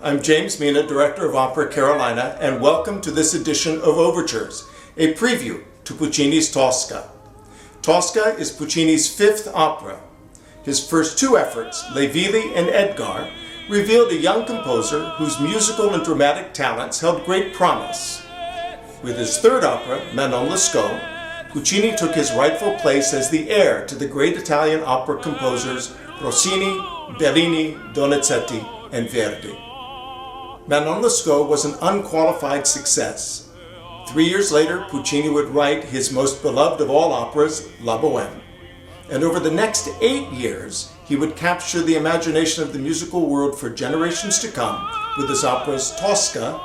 I'm James Meena, Director of Opera Carolina, and welcome to this edition of Overtures, a preview to Puccini's Tosca. Tosca is Puccini's fifth opera. His first two efforts, Le Villi and Edgar, revealed a young composer whose musical and dramatic talents held great promise. With his third opera, Manon Lescaut, Puccini took his rightful place as the heir to the great Italian opera composers Rossini, Bellini, Donizetti, and Verdi. Manon Lescaut was an unqualified success. 3 years later, Puccini would write his most beloved of all operas, La Bohème. And over the next 8 years, he would capture the imagination of the musical world for generations to come with his operas Tosca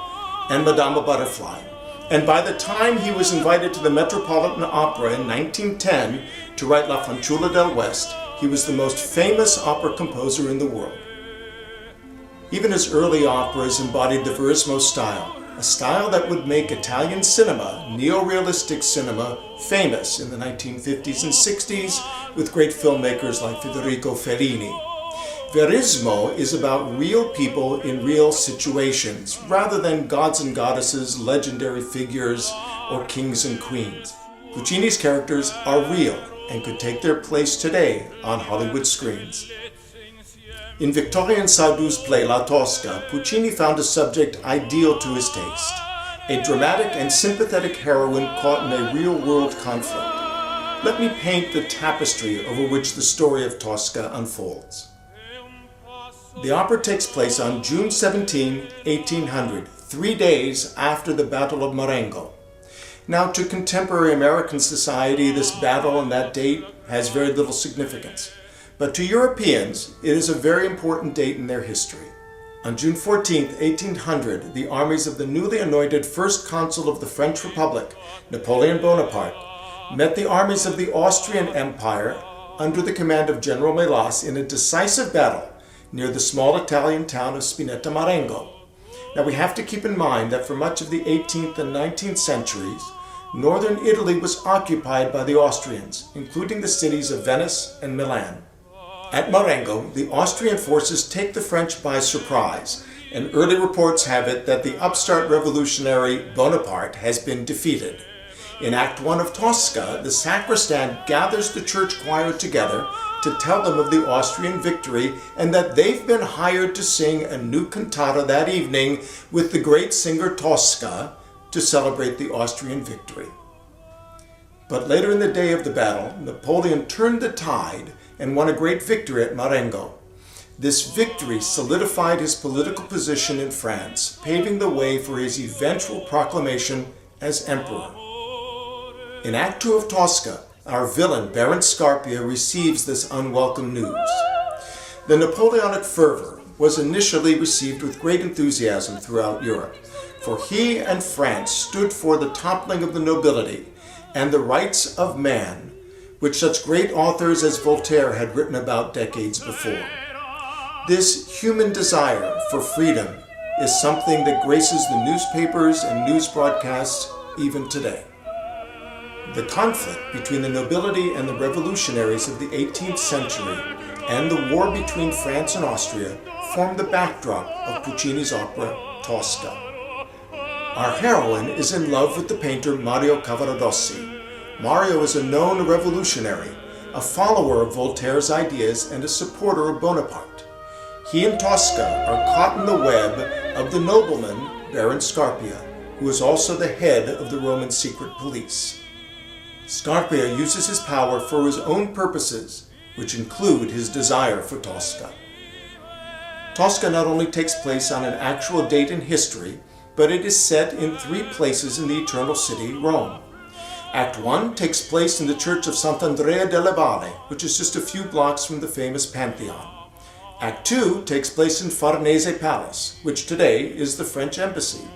and Madama Butterfly. And by the time he was invited to the Metropolitan Opera in 1910 to write La Fanciulla del West, he was the most famous opera composer in the world. Even his early operas embodied the verismo style, a style that would make Italian cinema, neo-realistic cinema, famous in the 1950s and 60s with great filmmakers like Federico Fellini. Verismo is about real people in real situations, rather than gods and goddesses, legendary figures, or kings and queens. Puccini's characters are real and could take their place today on Hollywood screens. In Victorien Sardou's play La Tosca, Puccini found a subject ideal to his taste, a dramatic and sympathetic heroine caught in a real-world conflict. Let me paint the tapestry over which the story of Tosca unfolds. The opera takes place on June 17, 1800, 3 days after the Battle of Marengo. Now, to contemporary American society, this battle and that date has very little significance. But to Europeans, it is a very important date in their history. On June 14, 1800, the armies of the newly anointed first consul of the French Republic, Napoleon Bonaparte, met the armies of the Austrian Empire under the command of General Melas in a decisive battle near the small Italian town of Spinetta Marengo. Now we have to keep in mind that for much of the 18th and 19th centuries, northern Italy was occupied by the Austrians, including the cities of Venice and Milan. At Marengo, the Austrian forces take the French by surprise, and early reports have it that the upstart revolutionary Bonaparte has been defeated. In Act 1 of Tosca, the sacristan gathers the church choir together to tell them of the Austrian victory and that they've been hired to sing a new cantata that evening with the great singer Tosca to celebrate the Austrian victory. But later in the day of the battle, Napoleon turned the tide and won a great victory at Marengo. This victory solidified his political position in France, paving the way for his eventual proclamation as emperor. In Act 2 of Tosca, our villain, Baron Scarpia, receives this unwelcome news. The Napoleonic fervor was initially received with great enthusiasm throughout Europe, for he and France stood for the toppling of the nobility and the rights of man, which such great authors as Voltaire had written about decades before. This human desire for freedom is something that graces the newspapers and news broadcasts even today. The conflict between the nobility and the revolutionaries of the 18th century and the war between France and Austria formed the backdrop of Puccini's opera Tosca. Our heroine is in love with the painter Mario Cavaradossi. Mario is a known revolutionary, a follower of Voltaire's ideas and a supporter of Bonaparte. He and Tosca are caught in the web of the nobleman Baron Scarpia, who is also the head of the Roman secret police. Scarpia uses his power for his own purposes, which include his desire for Tosca. Tosca not only takes place on an actual date in history, but it is set in 3 places in the Eternal City, Rome. Act 1 takes place in the church of Sant'Andrea delle Valle, which is just a few blocks from the famous Pantheon. Act 2 takes place in Farnese Palace, which today is the French Embassy.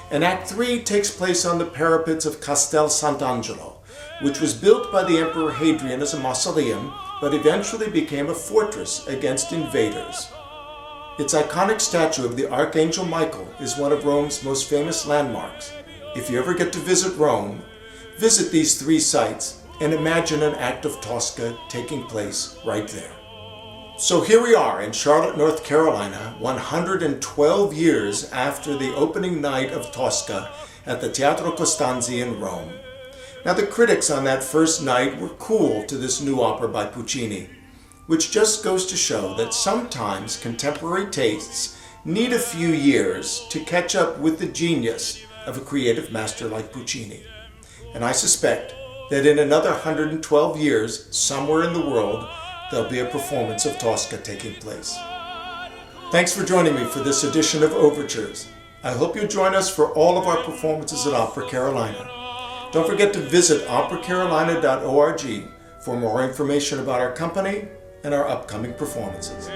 And Act 3 takes place on the parapets of Castel Sant'Angelo, which was built by the Emperor Hadrian as a mausoleum, but eventually became a fortress against invaders. Its iconic statue of the Archangel Michael is one of Rome's most famous landmarks. If you ever get to visit Rome, visit these 3 sites and imagine an act of Tosca taking place right there. So here we are in Charlotte, North Carolina, 112 years after the opening night of Tosca at the Teatro Costanzi in Rome. Now the critics on that first night were cool to this new opera by Puccini, which just goes to show that sometimes contemporary tastes need a few years to catch up with the genius of a creative master like Puccini. And I suspect that in another 112 years, somewhere in the world, there'll be a performance of Tosca taking place. Thanks for joining me for this edition of Overtures. I hope you'll join us for all of our performances at Opera Carolina. Don't forget to visit operacarolina.org for more information about our company and our upcoming performances.